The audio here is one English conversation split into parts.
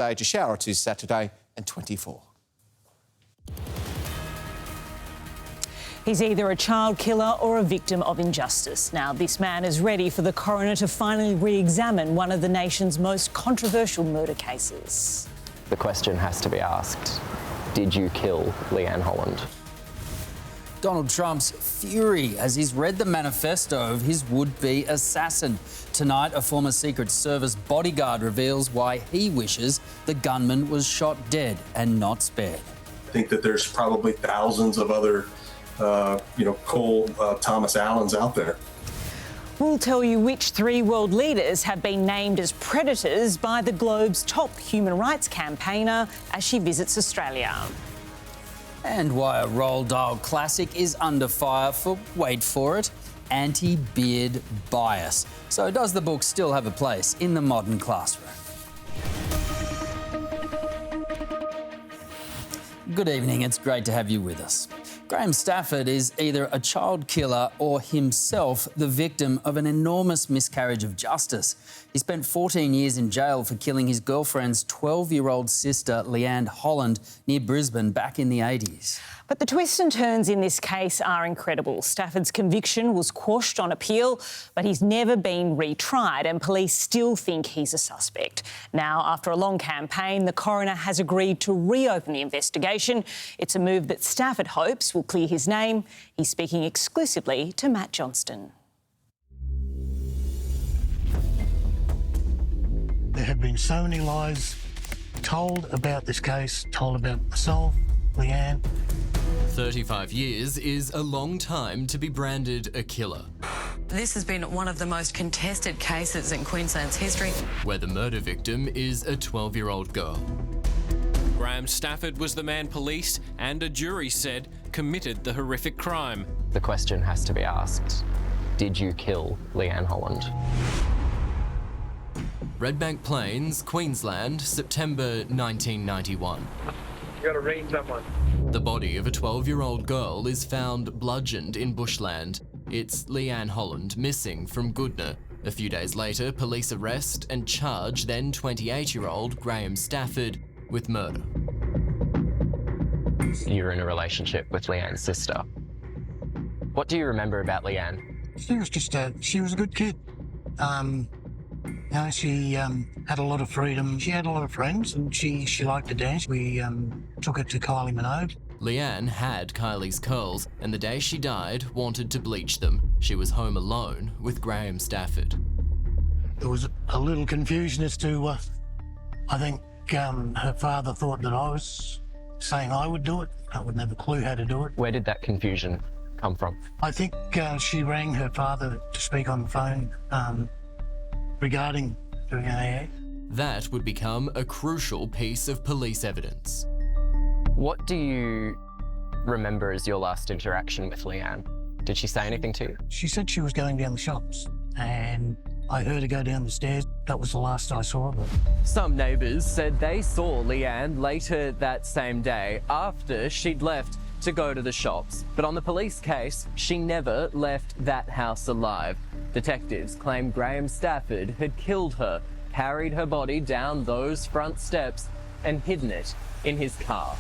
Age a shower or two Saturday and 24. He's either a child killer or a victim of injustice. Now, this man is ready for the coroner to finally re-examine one of the nation's most controversial murder cases. The question has to be asked, did you kill Leanne Holland? Donald Trump's fury as he's read the manifesto of his would-be assassin. Tonight, a former Secret Service bodyguard reveals why he wishes the gunman was shot dead and not spared. I think that there's probably thousands of other, Cole Thomas Allens out there. We'll tell you which 3 world leaders have been named as predators by the Globe's top human rights campaigner as she visits Australia. And why a Roald Dahl classic is under fire for, wait for it, anti-beard bias. So does the book still have a place in the modern classroom? Good evening, it's great to have you with us. Graeme Stafford is either a child killer or himself the victim of an enormous miscarriage of justice. He spent 14 years in jail for killing his girlfriend's 12-year-old sister, Leanne Holland, near Brisbane back in the 80s. But the twists and turns in this case are incredible. Stafford's conviction was quashed on appeal, but he's never been retried and police still think he's a suspect. Now, after a long campaign, the coroner has agreed to reopen the investigation. It's a move that Stafford hopes will clear his name. He's speaking exclusively to Matt Johnston. There have been so many lies told about this case, told about myself, Leanne. 35 years is a long time to be branded a killer. This has been one of the most contested cases in Queensland's history, where the murder victim is a 12-year-old girl. Graeme Stafford was the man police and a jury said committed the horrific crime. The question has to be asked, did you kill Leanne Holland? Redbank Plains, Queensland, September 1991. You gotta ring someone. The body of a 12-year-old girl is found bludgeoned in bushland. It's Leanne Holland, missing from Goodna. A few days later, police arrest and charge then 28-year-old Graeme Stafford with murder. You were in a relationship with Leanne's sister. What do you remember about Leanne? She was a good kid. She had a lot of freedom. She had a lot of friends and she liked to dance. We took her to Kylie Minogue. Leanne had Kylie's curls and the day she died wanted to bleach them. She was home alone with Graeme Stafford. There was a little confusion as to, I think her father thought that I was saying I would do it. I wouldn't have a clue how to do it. Where did that confusion come from? I think she rang her father to speak on the phone regarding doing AA. That would become a crucial piece of police evidence. What do you remember as your last interaction with Leanne? Did she say anything to you? She said she was going down the shops and I heard her go down the stairs. That was the last I saw of her. Some neighbours said they saw Leanne later that same day after she'd left to go to the shops. But on the police case, she never left that house alive. Detectives claim Graeme Stafford had killed her, carried her body down those front steps and hidden it in his car.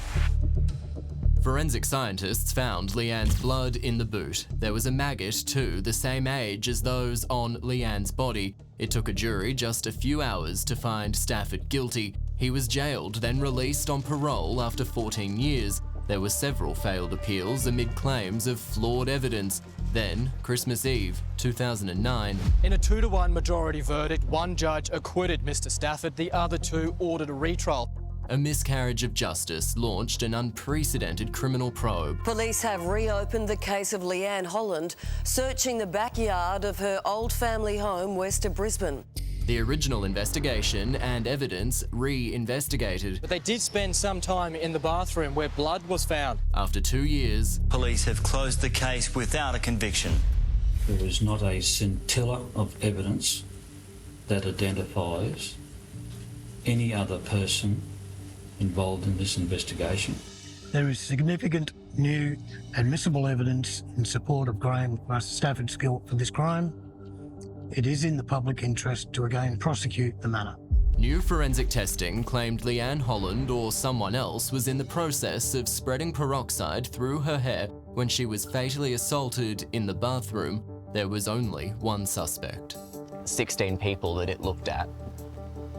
Forensic scientists found Leanne's blood in the boot. There was a maggot too, the same age as those on Leanne's body. It took a jury just a few hours to find Stafford guilty. He was jailed, then released on parole after 14 years. There were several failed appeals amid claims of flawed evidence. Then, Christmas Eve, 2009. In a 2-to-1 majority verdict, one judge acquitted Mr. Stafford, the other 2 ordered a retrial. A miscarriage of justice launched an unprecedented criminal probe. Police have reopened the case of Leanne Holland, searching the backyard of her old family home west of Brisbane. The original investigation and evidence re-investigated. But they did spend some time in the bathroom where blood was found. After 2 years, police have closed the case without a conviction. There is not a scintilla of evidence that identifies any other person involved in this investigation. There is significant new admissible evidence in support of Graeme Stafford's guilt for this crime. It is in the public interest to again prosecute the matter. New forensic testing claimed Leanne Holland or someone else was in the process of spreading peroxide through her hair when she was fatally assaulted in the bathroom. There was only one suspect. 16 people that it looked at,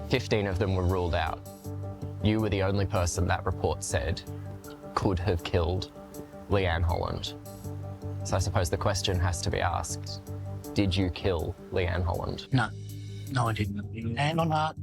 15 of them were ruled out. You were the only person that report said could have killed Leanne Holland. So I suppose the question has to be asked, did you kill Leanne Holland? No, I didn't. Hand on heart,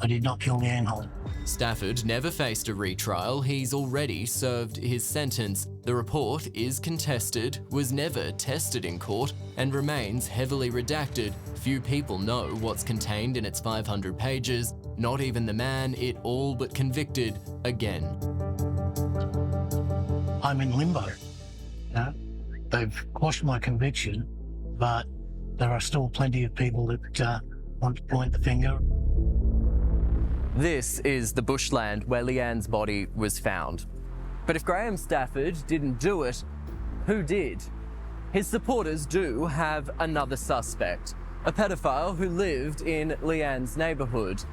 I did not kill Leanne Holland. Stafford never faced a retrial. He's already served his sentence. The report is contested, was never tested in court, and remains heavily redacted. Few people know what's contained in its 500 pages, not even the man it all but convicted again. I'm in limbo. No, they've quashed my conviction, but there are still plenty of people that want to point the finger. This is the bushland where Leanne's body was found. But if Graeme Stafford didn't do it, who did? His supporters do have another suspect, a pedophile who lived in Leanne's neighbourhood.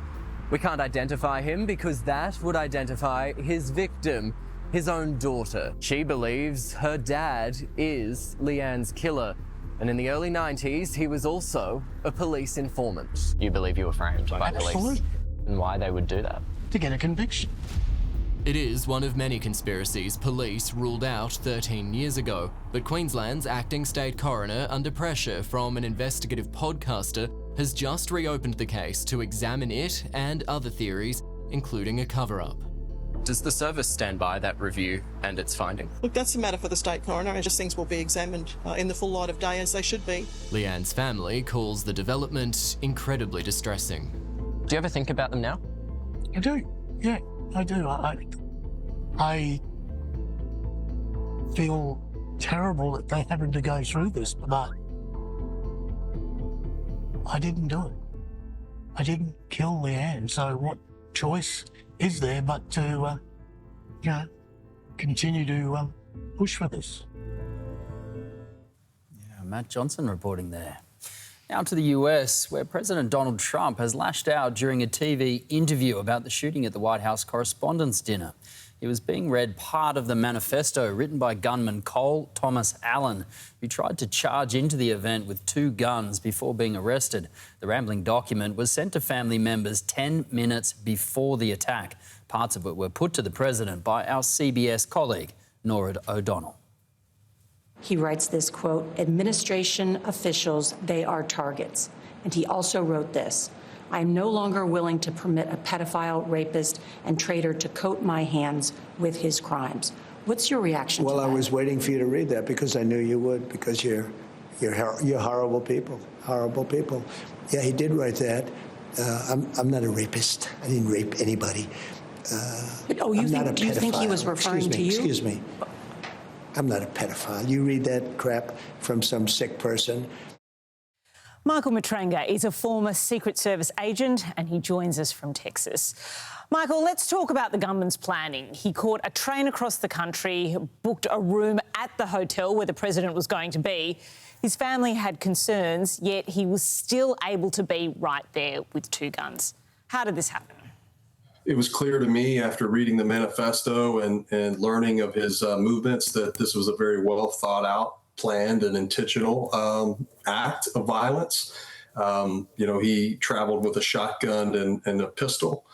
We can't identify him because that would identify his victim, his own daughter. She believes her dad is Leanne's killer. And in the early 90s, he was also a police informant. You believe you were framed by police? Absolutely. And why they would do that? To get a conviction. It is one of many conspiracies police ruled out 13 years ago, but Queensland's acting state coroner, under pressure from an investigative podcaster, has just reopened the case to examine it and other theories, including a cover-up. Does the service stand by that review and its finding? Look, that's a matter for the state coroner, and just things will be examined in the full light of day as they should be. Leanne's family calls the development incredibly distressing. Do you ever think about them now? I do, yeah, I do. I feel terrible that they're having to go through this, but I didn't do it. I didn't kill Leanne, so what choice is there but to, continue to push for this? Yeah, Matt Johnson reporting there. Now to the US, where President Donald Trump has lashed out during a TV interview about the shooting at the White House Correspondents' Dinner. He was being read part of the manifesto written by gunman Cole Thomas Allen, who tried to charge into the event with 2 guns before being arrested. The rambling document was sent to family members 10 minutes before the attack. Parts of it were put to the president by our CBS colleague, Norah O'Donnell. He writes this, quote, "Administration officials, they are targets." And he also wrote this, "I am no longer willing to permit a pedophile, rapist, and traitor to coat my hands with his crimes." What's your reaction to that? Well, I was waiting for you to read that because I knew you would, because you're horrible people, horrible people. Yeah, he did write that. I'm not a rapist. I didn't rape anybody. Do you think he was referring to you? Excuse me. I'm not a pedophile. You read that crap from some sick person. Michael Matranga is a former Secret Service agent and he joins us from Texas. Michael, let's talk about the gunman's planning. He caught a train across the country, booked a room at the hotel where the president was going to be. His family had concerns, yet he was still able to be right there with 2 guns. How did this happen? It was clear to me after reading the manifesto and learning of his movements that this was a very well thought out, planned and intentional act of violence. He traveled with a shotgun and a pistol,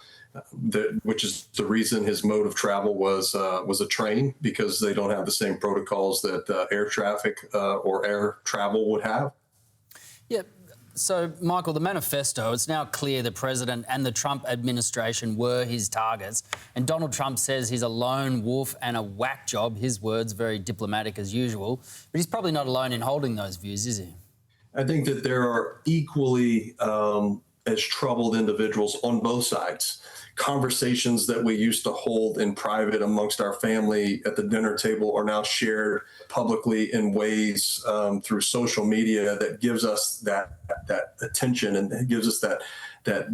which is the reason his mode of travel was a train, because they don't have the same protocols that air traffic or air travel would have. Yeah. So, Michael, the manifesto, it's now clear the president and the Trump administration were his targets. And Donald Trump says he's a lone wolf and a whack job. His words, very diplomatic as usual. But he's probably not alone in holding those views, is he? I think that there are equally as troubled individuals on both sides. Conversations that we used to hold in private amongst our family at the dinner table are now shared publicly in ways through social media that gives us that attention and it gives us that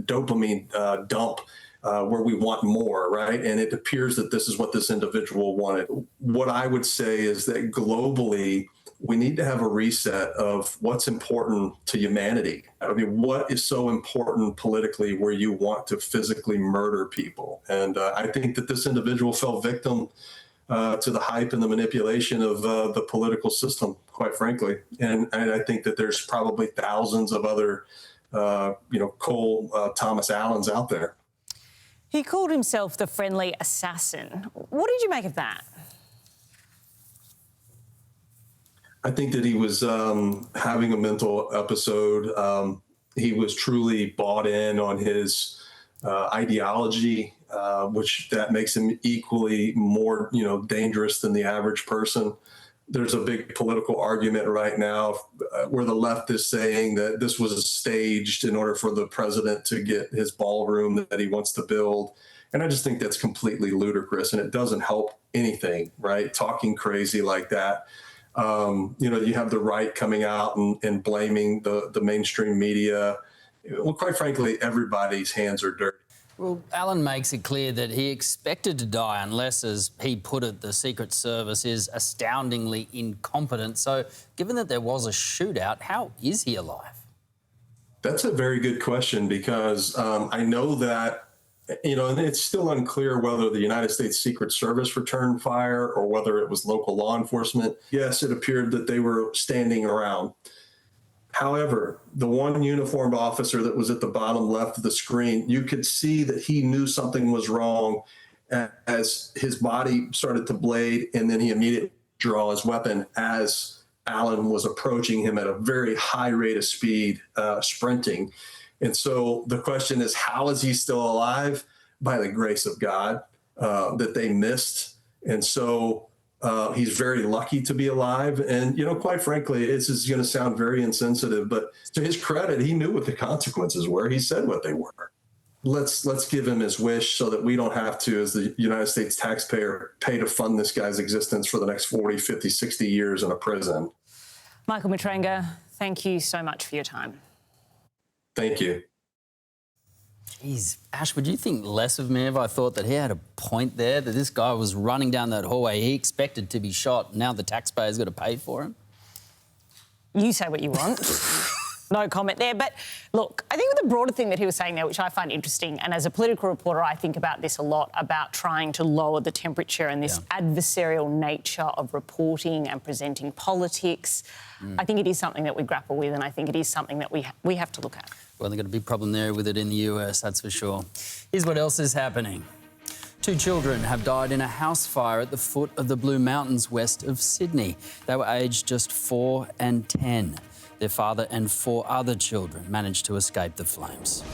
dopamine dump where we want more, right? And it appears that this is what this individual wanted. What I would say is that globally, we need to have a reset of what's important to humanity. I mean, what is so important politically where you want to physically murder people? And I think that this individual fell victim to the hype and the manipulation of the political system, quite frankly. And I think that there's probably thousands of other, Cole Thomas Allens out there. He called himself the friendly assassin. What did you make of that? I think that he was having a mental episode. He was truly bought in on his ideology, which that makes him equally more, dangerous than the average person. There's a big political argument right now where the left is saying that this was staged in order for the president to get his ballroom that he wants to build. And I just think that's completely ludicrous, and it doesn't help anything, right? Talking crazy like that. You have the right coming out and blaming the mainstream media. Well, quite frankly, everybody's hands are dirty. Well, Allen makes it clear that he expected to die unless, as he put it, the Secret Service is astoundingly incompetent. So, given that there was a shootout, how is he alive? That's a very good question, because I know that, and it's still unclear whether the United States Secret Service returned fire or whether it was local law enforcement. Yes, it appeared that they were standing around. However, the one uniformed officer that was at the bottom left of the screen, you could see that he knew something was wrong as his body started to blade, and then he immediately drew his weapon as Allen was approaching him at a very high rate of speed, sprinting. And so the question is, how is he still alive? By the grace of God that they missed. And so he's very lucky to be alive. And, quite frankly, this is going to sound very insensitive, but to his credit, he knew what the consequences were. He said what they were. Let's give him his wish so that we don't have to, as the United States taxpayer, pay to fund this guy's existence for the next 40, 50, 60 years in a prison. Michael Matranga, thank you so much for your time. Thank you. Jeez, Ash, would you think less of me if I thought that he had a point there, that this guy was running down that hallway, he expected to be shot, now the taxpayer's got to pay for him? You say what you want. No comment there. But look, I think the broader thing that he was saying there, which I find interesting, and as a political reporter, I think about this a lot, about trying to lower the temperature and this adversarial nature of reporting and presenting politics. I think it is something that we grapple with, and I think it is something that we have to look at. Well, they've got a big problem there with it in the US, that's for sure. Here's what else is happening. 2 children have died in a house fire at the foot of the Blue Mountains west of Sydney. They were aged just 4 and 10. Their father and 4 other children managed to escape the flames.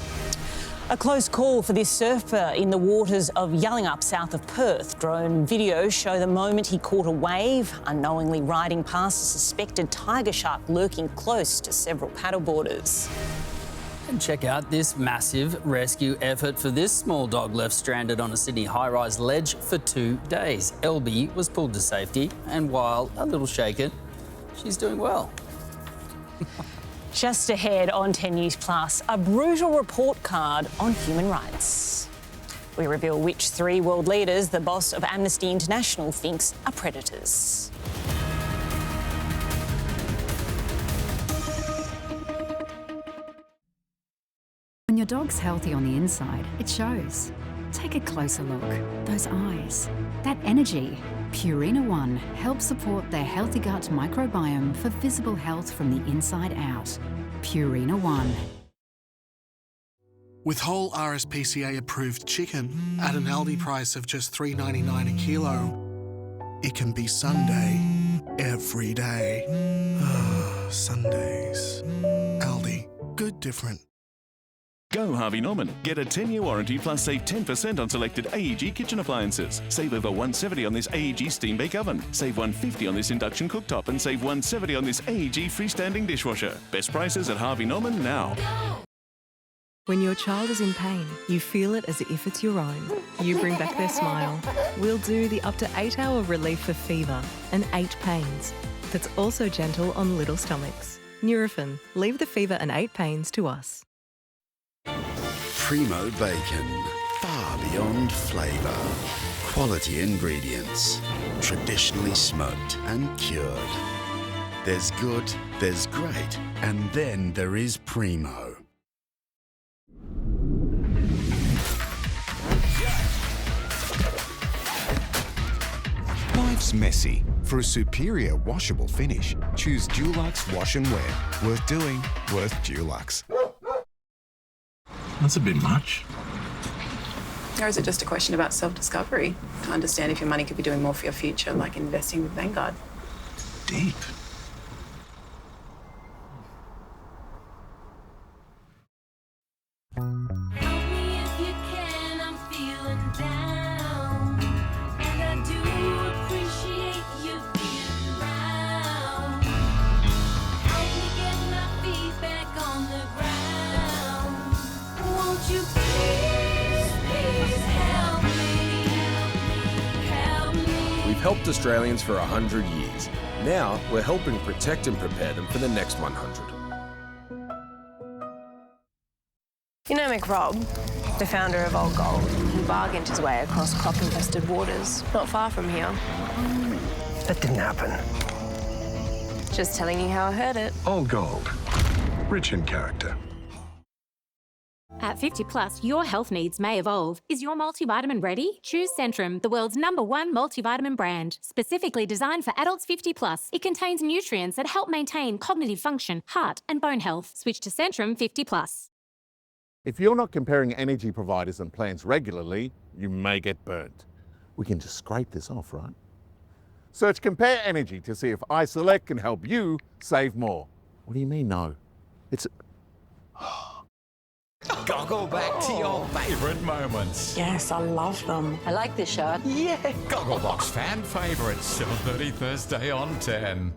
A close call for this surfer in the waters of Yallingup, south of Perth. Drone videos show the moment he caught a wave, unknowingly riding past a suspected tiger shark lurking close to several paddleboarders. And check out this massive rescue effort for this small dog left stranded on a Sydney high-rise ledge for 2 days. Elby was pulled to safety, and while a little shaken, she's doing well. Just ahead on 10 News Plus, a brutal report card on human rights. We reveal which 3 world leaders the boss of Amnesty International thinks are predators. When your dog's healthy on the inside, it shows. Take a closer look. Those eyes, that energy. Purina One helps support their healthy gut microbiome for visible health from the inside out. Purina One. With whole RSPCA approved chicken at an Aldi price of just $3.99 a kilo, it can be Sunday every day. Sundays. Aldi. Good different. Go Harvey Norman. Get a 10-year warranty plus save 10% on selected AEG kitchen appliances. Save over $170 on this AEG steam bake oven. Save $150 on this induction cooktop and save $170 on this AEG freestanding dishwasher. Best prices at Harvey Norman now. When your child is in pain, you feel it as if it's your own. You bring back their smile. We'll do the up to 8-hour relief for fever and 8 pains. That's also gentle on little stomachs. Nurofen. Leave the fever and 8 pains to us. Primo bacon, far beyond flavour. Quality ingredients, traditionally smoked and cured. There's good, there's great, and then there is primo. Life's messy. For a superior washable finish, choose Dulux Wash and Wear. Worth doing, worth Dulux. That's a bit much. Or is it just a question about self-discovery? To understand if your money could be doing more for your future, like investing with Vanguard? Deep. We've helped Australians for 100 years. Now, we're helping protect and prepare them for the next 100. You know McRob, the founder of Roald Dahl. He bargained his way across crop-infested waters, not far from here. That didn't happen. Just telling you how I heard it. Old gold. Rich in character. At 50 plus, your health needs may evolve. Is your multivitamin ready? Choose Centrum, the world's #1 multivitamin brand. Specifically designed for adults 50 plus, it contains nutrients that help maintain cognitive function, heart and bone health. Switch to Centrum 50 plus. If you're not comparing energy providers and plans regularly, you may get burnt. We can just scrape this off, right? Search Compare Energy to see if iSelect can help you save more. What do you mean, no? It's... Goggle back to your favourite moments. Yes, I love them. I like this shot. Yeah. Gogglebox fan favourites, 7:30 Thursday on 10.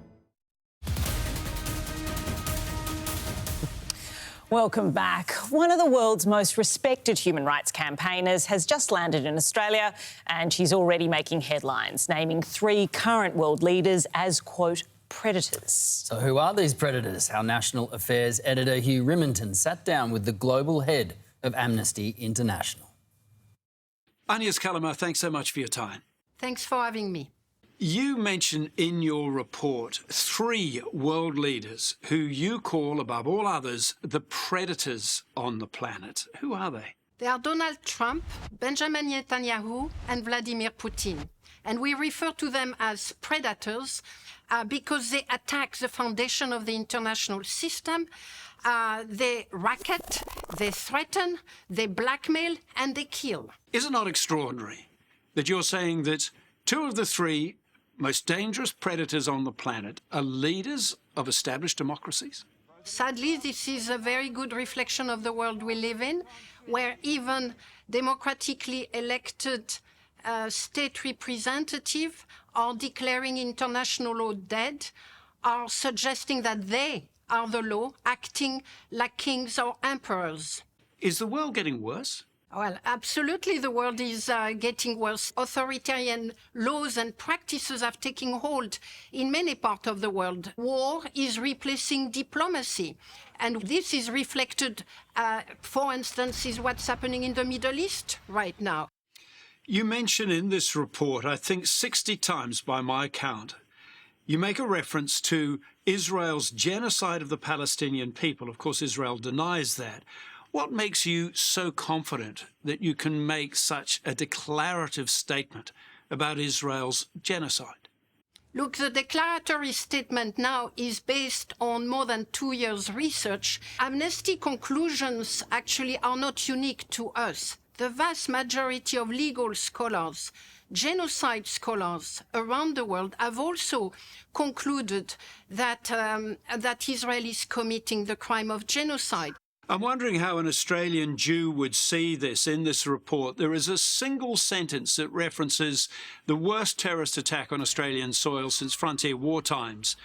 Welcome back. One of the world's most respected human rights campaigners has just landed in Australia and she's already making headlines, naming 3 current world leaders as, quote, predators. So who are these predators? Our National Affairs editor Hugh Riminton sat down with the global head of Amnesty International. Agnes Callamard, thanks so much for your time. Thanks for having me. You mention in your report 3 world leaders who you call, above all others, the predators on the planet. Who are they? They are Donald Trump, Benjamin Netanyahu, and Vladimir Putin. And we refer to them as predators because they attack the foundation of the international system. They racket, they threaten, they blackmail, and they kill. Is it not extraordinary that you're saying that 2 of the 3 most dangerous predators on the planet are leaders of established democracies? Sadly, this is a very good reflection of the world we live in, where even democratically elected state representatives are declaring international law dead, are suggesting that they are the law, acting like kings or emperors. Is the world getting worse? Well, absolutely, the world is getting worse. Authoritarian laws and practices have taken hold in many parts of the world. War is replacing diplomacy. And this is reflected, for instance, is what's happening in the Middle East right now. You mention in this report, I think 60 times by my count, you make a reference to Israel's genocide of the Palestinian people. Of course, Israel denies that. What makes you so confident that you can make such a declarative statement about Israel's genocide? Look, the declaratory statement now is based on more than 2 years' research. Amnesty conclusions actually are not unique to us. The vast majority of legal scholars, genocide scholars around the world have also concluded that, that Israel is committing the crime of genocide. I'm wondering how an Australian Jew would see this in this report. There is a single sentence that references the worst terrorist attack on Australian soil since frontier war times,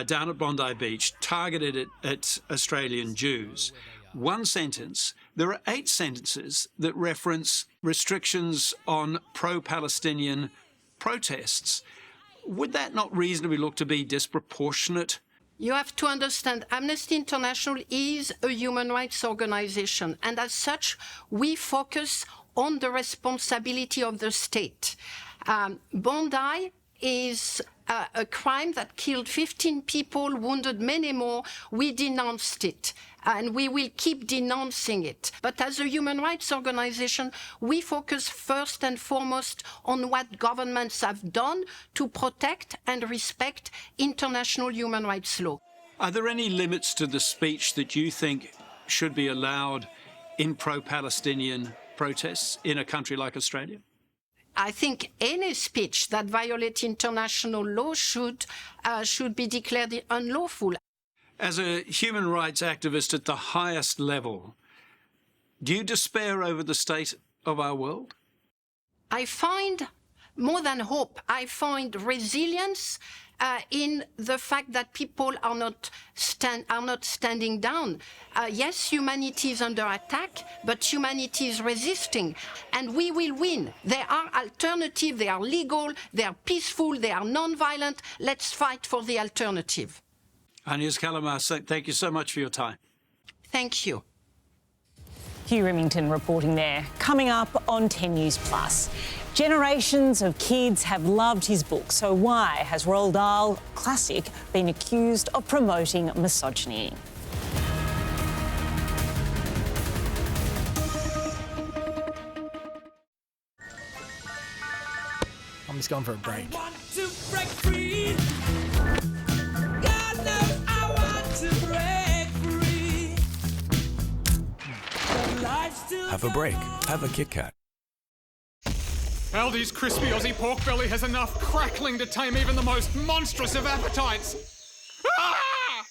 down at Bondi Beach, targeted at Australian Jews. One sentence. There are 8 sentences that reference restrictions on pro-Palestinian protests. Would that not reasonably look to be disproportionate? You have to understand, Amnesty International is a human rights organization, and as such, we focus on the responsibility of the state. Bondi is a crime that killed 15 people, wounded many more. We denounced it, and we will keep denouncing it. But as a human rights organization, we focus first and foremost on what governments have done to protect and respect international human rights law. Are there any limits to the speech that you think should be allowed in pro-Palestinian protests in a country like Australia? I think any speech that violates international law should be declared unlawful. As a human rights activist at the highest level, do you despair over the state of our world? I find more than hope. I find resilience in the fact that people are not standing down. Yes, humanity is under attack, but humanity is resisting, and we will win. There are alternatives, they are legal, they are peaceful, they are non-violent. Let's fight for the alternative. Agnes Callamard, thank you so much for your time. Thank you. Hugh Remington reporting there. Coming up on 10 News Plus. Generations of kids have loved his book, so why has Roald Dahl classic been accused of promoting misogyny? I'm just going for a break. Have a break. Have a Kit Kat. Aldi's crispy Aussie pork belly has enough crackling to tame even the most monstrous of appetites. Ah!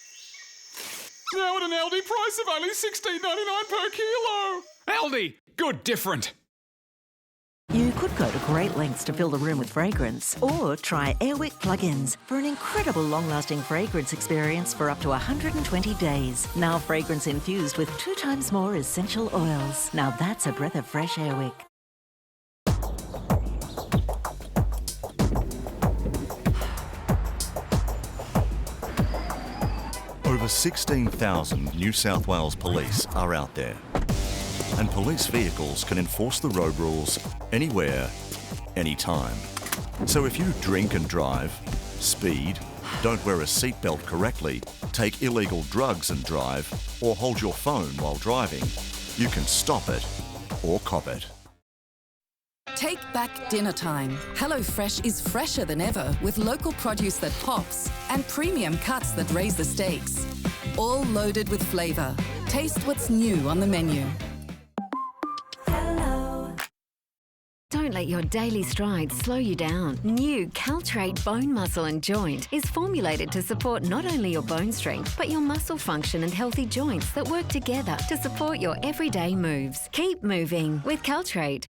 Now at an Aldi price of only $16.99 per kilo. Aldi, good different. You could go to great lengths to fill the room with fragrance, or try Airwick plug-ins for an incredible long-lasting fragrance experience for up to 120 days. Now fragrance infused with 2 times more essential oils. Now that's a breath of fresh Airwick. Over 16,000 New South Wales police are out there. And police vehicles can enforce the road rules anywhere, anytime. So if you drink and drive, speed, don't wear a seatbelt correctly, take illegal drugs and drive, or hold your phone while driving, you can stop it or cop it. Take back dinner time. HelloFresh is fresher than ever with local produce that pops and premium cuts that raise the stakes. All loaded with flavour. Taste what's new on the menu. Don't let your daily strides slow you down. New Caltrate Bone Muscle and Joint is formulated to support not only your bone strength, but your muscle function and healthy joints that work together to support your everyday moves. Keep moving with Caltrate.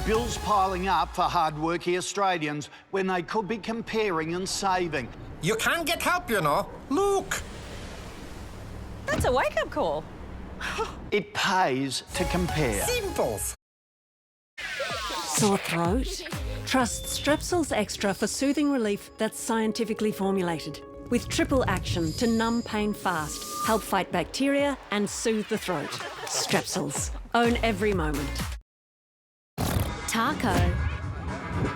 Bills piling up for hard-working Australians when they could be comparing and saving. You can get help, you know. Look. That's a wake-up call. It pays to compare. Simple. Sore throat? Trust Strepsils Extra for soothing relief that's scientifically formulated. With triple action to numb pain fast, help fight bacteria and soothe the throat. Strepsils. Own every moment. Taco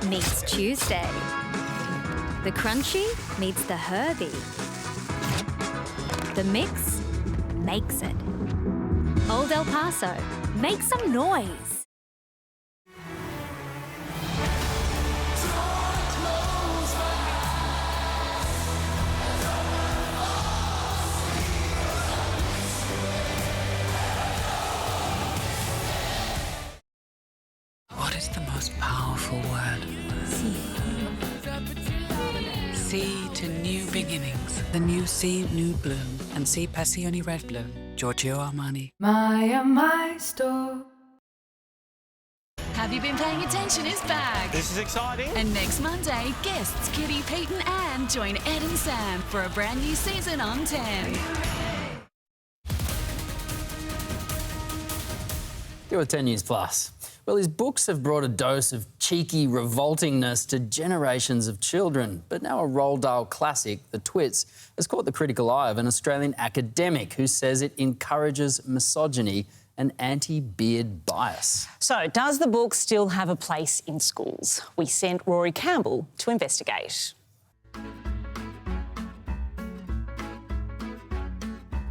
meets Tuesday. The crunchy meets the herby. The mix makes it. Old El Paso, make some noise. What is the most powerful word? See to new beginnings. The new Sea Nude Bloom and Sea Passione Red Bloom. Giorgio Armani. My store. Have You Been Paying Attention is back. This is exciting. And next Monday, guests Kitty, Pete and Anne join Ed and Sam for a brand new season on 10. You're at 10 News Plus. Well, his books have brought a dose of cheeky revoltingness to generations of children. But now a Roald Dahl classic, The Twits, has caught the critical eye of an Australian academic who says it encourages misogyny an anti-beard bias. So, does the book still have a place in schools? We sent Rory Campbell to investigate.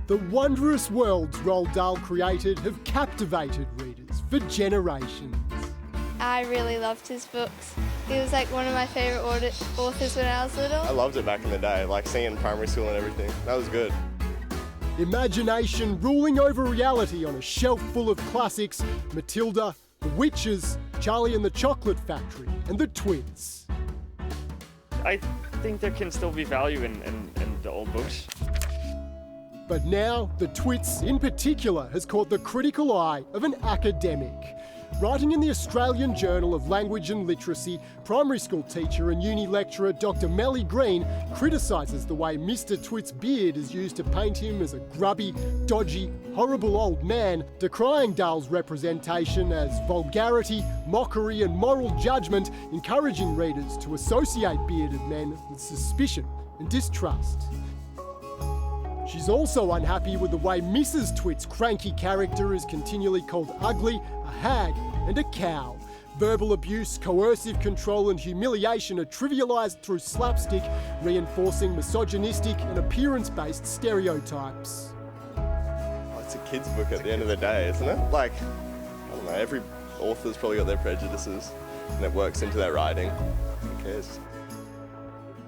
The wondrous worlds Roald Dahl created have captivated readers for generations. I really loved his books. He was like one of my favourite authors when I was little. I loved it back in the day, like seeing it in primary school and everything. That was good. Imagination ruling over reality on a shelf full of classics: Matilda, The Witches, Charlie and the Chocolate Factory, and The Twits. I think there can still be value in the old books. But now, The Twits in particular has caught the critical eye of an academic. Writing in the Australian Journal of Language and Literacy, primary school teacher and uni lecturer Dr. Melly Green criticises the way Mr. Twit's beard is used to paint him as a grubby, dodgy, horrible old man, decrying Dahl's representation as vulgarity, mockery and moral judgment, encouraging readers to associate bearded men with suspicion and distrust. She's also unhappy with the way Mrs. Twit's cranky character is continually called ugly, a hag and a cow. Verbal abuse, coercive control and humiliation are trivialised through slapstick, reinforcing misogynistic and appearance-based stereotypes. Oh, it's a kid's book at the end of the day, isn't it? Like, I don't know, every author's probably got their prejudices and it works into their writing. Who cares?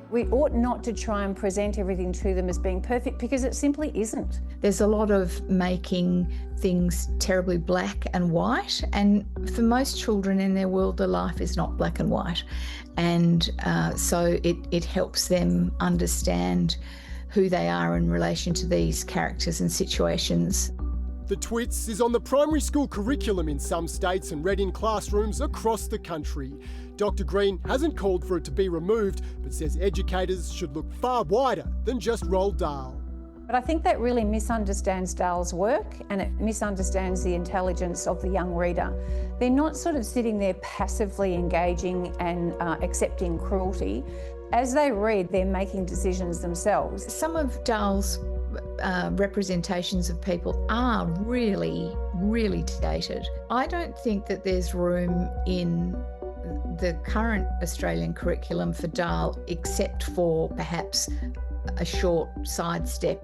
We ought not to try and present everything to them as being perfect, because it simply isn't. There's a lot of making things terribly black and white, and for most children in their world, their life is not black and white. And so it helps them understand who they are in relation to these characters and situations. The Twits is on the primary school curriculum in some states and read in classrooms across the country. Dr. Green hasn't called for it to be removed, but says educators should look far wider than just Roald Dahl. But I think that really misunderstands Dahl's work, and it misunderstands the intelligence of the young reader. They're not sort of sitting there passively engaging and accepting cruelty. As they read, they're making decisions themselves. Some of Dahl's representations of people are really, really dated. I don't think that there's room in the current Australian curriculum for Dahl, except for perhaps a short sidestep.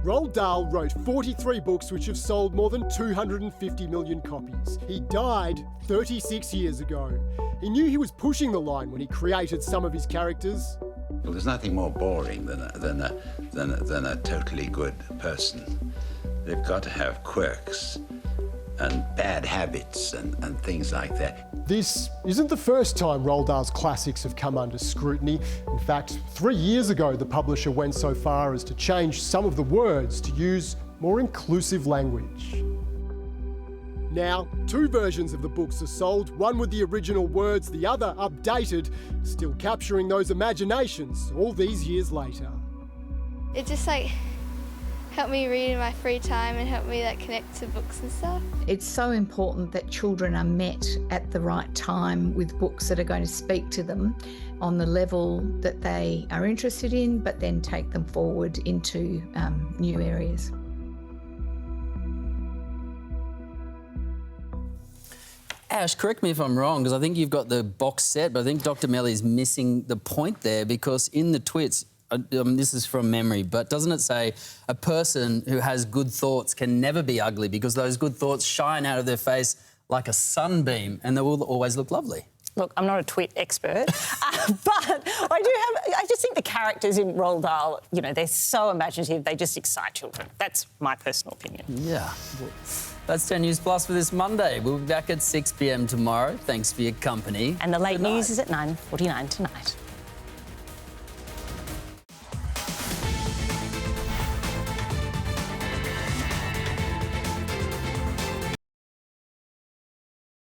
Roald Dahl wrote 43 books which have sold more than 250 million copies. He died 36 years ago. He knew he was pushing the line when he created some of his characters. Well, there's nothing more boring than a totally good person. They've got to have quirks and bad habits and things like that. This isn't the first time Roald Dahl's classics have come under scrutiny. In fact, 3 years ago, the publisher went so far as to change some of the words to use more inclusive language. Now, 2 versions of the books are sold, one with the original words, the other updated, still capturing those imaginations all these years later. It just helped me read in my free time and helped me connect to books and stuff. It's so important that children are met at the right time with books that are going to speak to them on the level that they are interested in, but then take them forward into new areas. Ash, correct me if I'm wrong, because I think you've got the box set, but I think Dr. Melly's missing the point there, because in the Twits, this is from memory, but doesn't it say a person who has good thoughts can never be ugly because those good thoughts shine out of their face like a sunbeam and they will always look lovely? Look, I'm not a Twit expert, but I just think the characters in Roald Dahl, they're so imaginative, they just excite children. That's my personal opinion. Yeah. Well, that's 10 News Plus for this Monday. We'll be back at 6 p.m. tomorrow. Thanks for your company. And the late news is at 9:49 tonight.